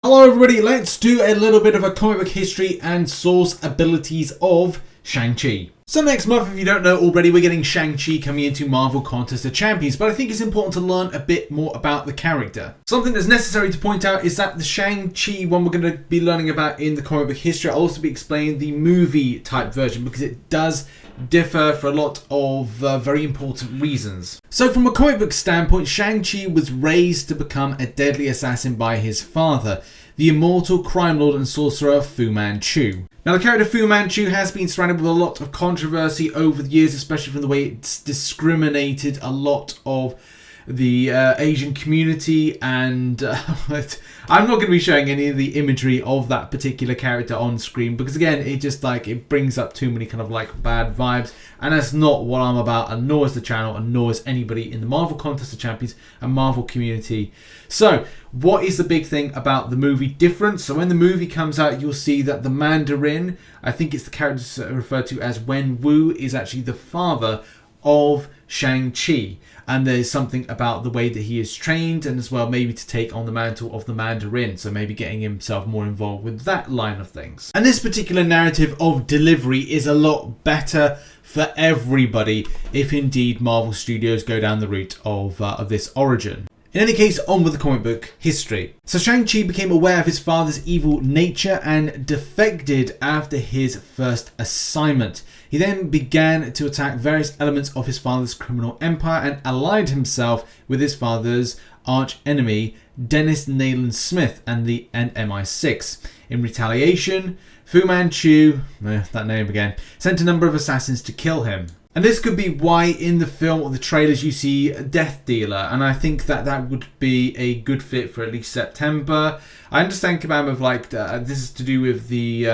Hello everybody, let's do a little bit of a comic book history and source abilities of Shang-Chi. So next month, if you don't know already, we're getting Shang-Chi coming into Marvel Contest of Champions, but I think it's important to learn a bit more about the character. Something that's necessary to point out is that the Shang-Chi one we're going to be learning about in the comic book history, I'll also be explaining the movie type version because it does differ for a lot of very important reasons. So from a comic book standpoint, Shang-Chi was raised to become a deadly assassin by his father, the immortal crime lord and sorcerer Fu Manchu. Now, the character Fu Manchu has been surrounded with a lot of controversy over the years, especially from the way it's discriminated a lot of the Asian community, and I'm not going to be showing any of the imagery of that particular character on screen because, again, it brings up too many kind of bad vibes, and that's not what I'm about, and nor is the channel, and nor is anybody in the Marvel Contest of Champions and Marvel community. So what is the big thing about the movie difference? So when the movie comes out, you'll see that the Mandarin, I think it's the character referred to as Wen Wu, is actually the father of Shang-Chi. And there's something about the way that he is trained, and as well maybe to take on the mantle of the Mandarin, so maybe getting himself more involved with that line of things. And this particular narrative of delivery is a lot better for everybody if indeed Marvel Studios go down the route of this origin. In any case, on with the comic book history. So Shang-Chi became aware of his father's evil nature and defected after his first assignment. He then began to attack various elements of his father's criminal empire and allied himself with his father's arch enemy, Dennis Nayland Smith and MI6. In retaliation, Fu Manchu, that name again, sent a number of assassins to kill him. And this could be why in the film or the trailers you see Death Dealer, and I think that would be a good fit for at least September. I understand Kabam of this is to do with the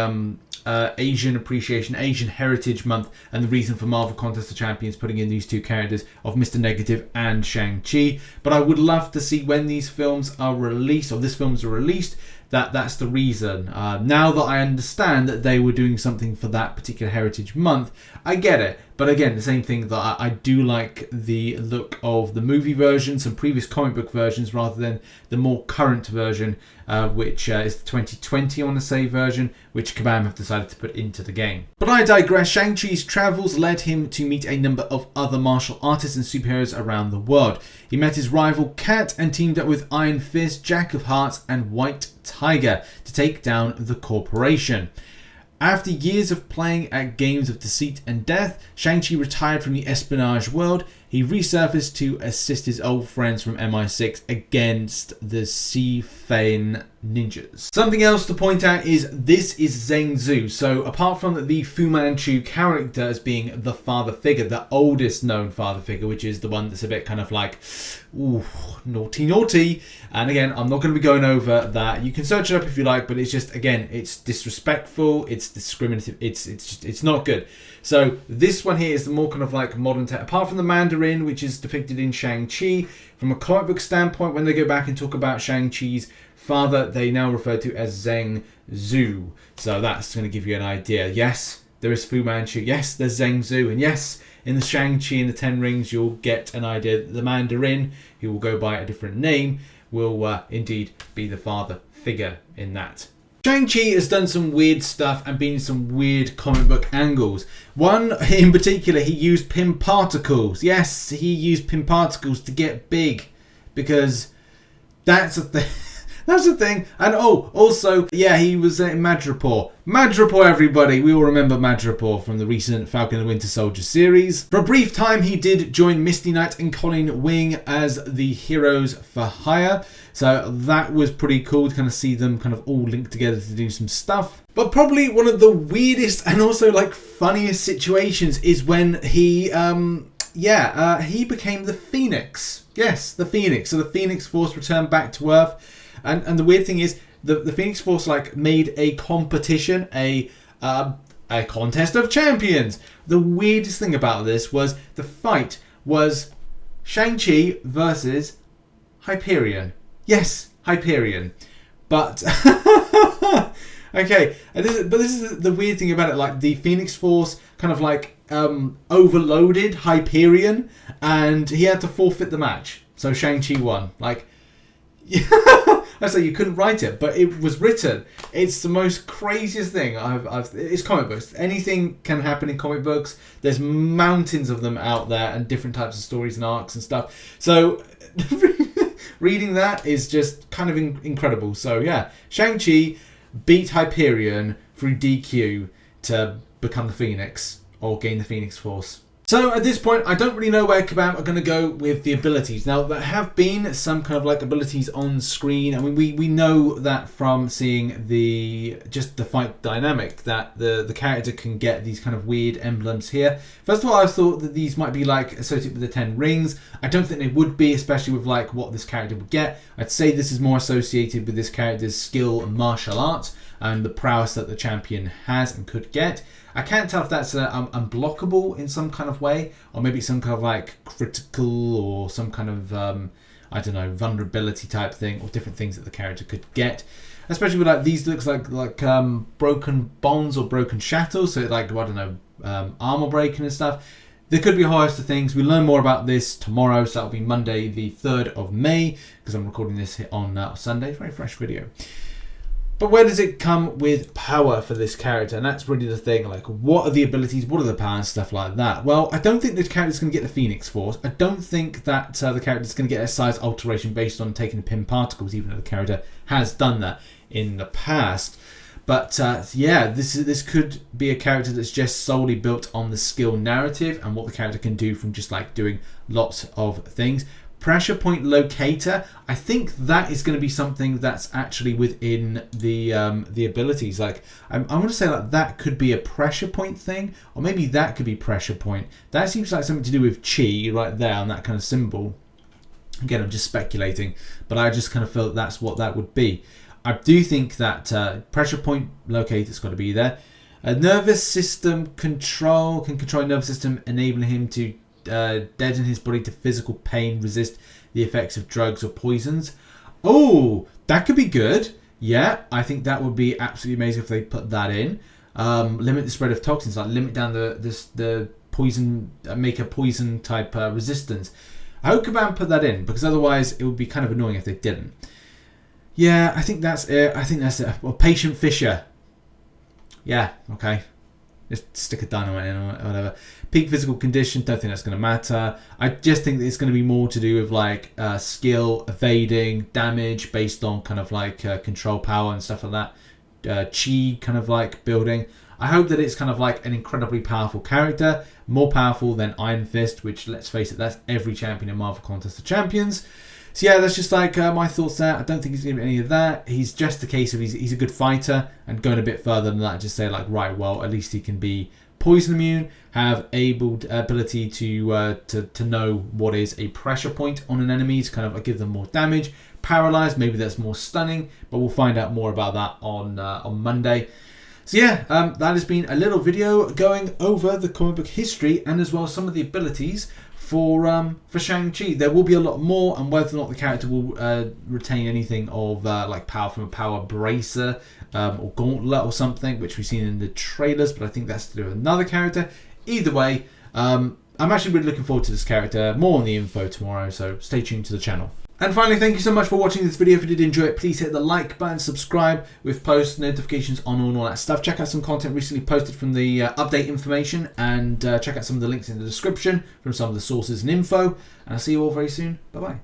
Asian Appreciation, Asian Heritage Month, and the reason for Marvel Contest of Champions putting in these two characters of Mr. Negative and Shang-Chi. But I would love to see when these films are released, or this films are released, that's the reason. Now that I understand that they were doing something for that particular Heritage Month, I get it. But again, the same thing that I do like the look of the movie version, some previous comic book versions, rather than the more current version, which is the 2020, I want to say, version, which Kabam have decided to put into the game. But I digress. Shang-Chi's travels led him to meet a number of other martial artists and superheroes around the world. He met his rival Cat and teamed up with Iron Fist, Jack of Hearts and White Tiger to take down the corporation. After years of playing at games of deceit and death, Shang-Chi retired from the espionage world. He resurfaced to assist his old friends from MI6 against the Sea-Fain ninjas. Something else to point out is this is Zheng Zhu. So apart from the Fu Manchu character as being the father figure, the oldest known father figure, which is the one that's a bit kind of like, ooh, naughty. And again, I'm not going to be going over that. You can search it up if you like, but it's just, again, it's disrespectful, it's discriminative, it's not good. So this one here is the more kind of like modern tech. Apart from the Mandarin, which is depicted in Shang-Chi, from a comic book standpoint, when they go back and talk about Shang-Chi's father, they now refer to as Zheng Zhu. So that's going to give you an idea. Yes, there is Fu Manchu. Yes, there's Zheng Zhu. And yes, in the Shang-Chi and the Ten Rings, you'll get an idea that the Mandarin, who will go by a different name, will indeed be the father figure in that. Shang-Chi has done some weird stuff and been in some weird comic book angles. One in particular, he used Pym particles. Yes, he used Pym particles to get big, because that's a thing. That's the thing. And also, yeah, he was in Madripoor. Madripoor, everybody. We all remember Madripoor from the recent Falcon and the Winter Soldier series. For a brief time, he did join Misty Knight and Colin Wing as the Heroes for Hire. So that was pretty cool to kind of see them kind of all linked together to do some stuff. But probably one of the weirdest and also funniest situations is when he became the Phoenix. Yes, the Phoenix. So the Phoenix Force returned back to Earth. And the weird thing is, the Phoenix Force made a competition, a contest of champions. The weirdest thing about this was the fight was Shang-Chi versus Hyperion. Yes, Hyperion. But okay, this is the weird thing about it. The Phoenix Force kind of overloaded Hyperion, and he had to forfeit the match. So Shang-Chi won. I say you couldn't write it, but it was written. It's the most craziest thing it's comic books. Anything can happen in comic books. There's mountains of them out there and different types of stories and arcs and stuff. So reading that is just kind of incredible. So yeah, Shang-Chi beat Hyperion through DQ to become the Phoenix or gain the Phoenix Force. So at this point, I don't really know where Kabam are going to go with the abilities. Now, there have been some kind of like abilities on screen. I mean, we know that from seeing the fight dynamic that the character can get these kind of weird emblems here. First of all, I thought that these might be like associated with the 10 rings. I don't think they would be, especially with like what this character would get. I'd say this is more associated with this character's skill and martial arts and the prowess that the champion has and could get. I can't tell if that's unblockable in some kind of way, or maybe some kind of like critical or some kind of, I don't know, vulnerability type thing, or different things that the character could get. Especially with like these looks like broken bonds or broken shatters, so like, I don't know, armor breaking and stuff. There could be a whole host of things. We'll learn more about this tomorrow, so that'll be Monday the 3rd of May, because I'm recording this on Sunday. Very fresh video. But where does it come with power for this character? And that's really the thing. Like, what are the abilities? What are the powers? Stuff like that. Well, I don't think the character's going to get the Phoenix Force. I don't think that the character's going to get a size alteration based on taking the pin particles, even though the character has done that in the past. But yeah, this could be a character that's just solely built on the skill narrative and what the character can do from just like doing lots of things. Pressure point locator, I think that is going to be something that's actually within the abilities. Like I want to say like that could be a pressure point thing, or maybe that could be pressure point. That seems like something to do with chi right there on that kind of symbol. Again, I'm just speculating, but I just kind of feel that's what that would be. I do think that pressure point locator's got to be there. A nervous system control can control nervous system, enabling him to deaden his body to physical pain, resist the effects of drugs or poisons. Oh, that could be good. Yeah, I think that would be absolutely amazing if they put that in. Limit the spread of toxins, like limit down the poison, make a poison type resistance. I hope Kabam put that in, because otherwise it would be kind of annoying if they didn't. Yeah, I think that's it. Well, Patient Fisher. Yeah, okay. Just stick a dynamite in or whatever. Peak physical condition, don't think that's going to matter. I just think that it's going to be more to do with like skill, evading, damage based on kind of like control power and stuff like that. Chi kind of like building. I hope that it's kind of like an incredibly powerful character, more powerful than Iron Fist, which, let's face it, that's every champion in Marvel Contest of Champions. So yeah, that's just like my thoughts there. I don't think he's going to be any of that. He's just a case of he's a good fighter, and going a bit further than that, just say like, right, well, at least he can be poison immune, have ability to know what is a pressure point on an enemy to kind of give them more damage. Paralyzed, maybe that's more stunning, but we'll find out more about that on Monday. So yeah, that has been a little video going over the comic book history and as well as some of the abilities for Shang-Chi. There will be a lot more, and whether or not the character will retain anything of like power from a power bracer or gauntlet or something, which we've seen in the trailers, but I think that's to do with another character. Either way, I'm actually really looking forward to this character. More on the info tomorrow, so stay tuned to the channel. And finally, thank you so much for watching this video. If you did enjoy it, please hit the like button, subscribe with post notifications on and all that stuff. Check out some content recently posted from the update information, and check out some of the links in the description from some of the sources and info. And I'll see you all very soon. Bye-bye.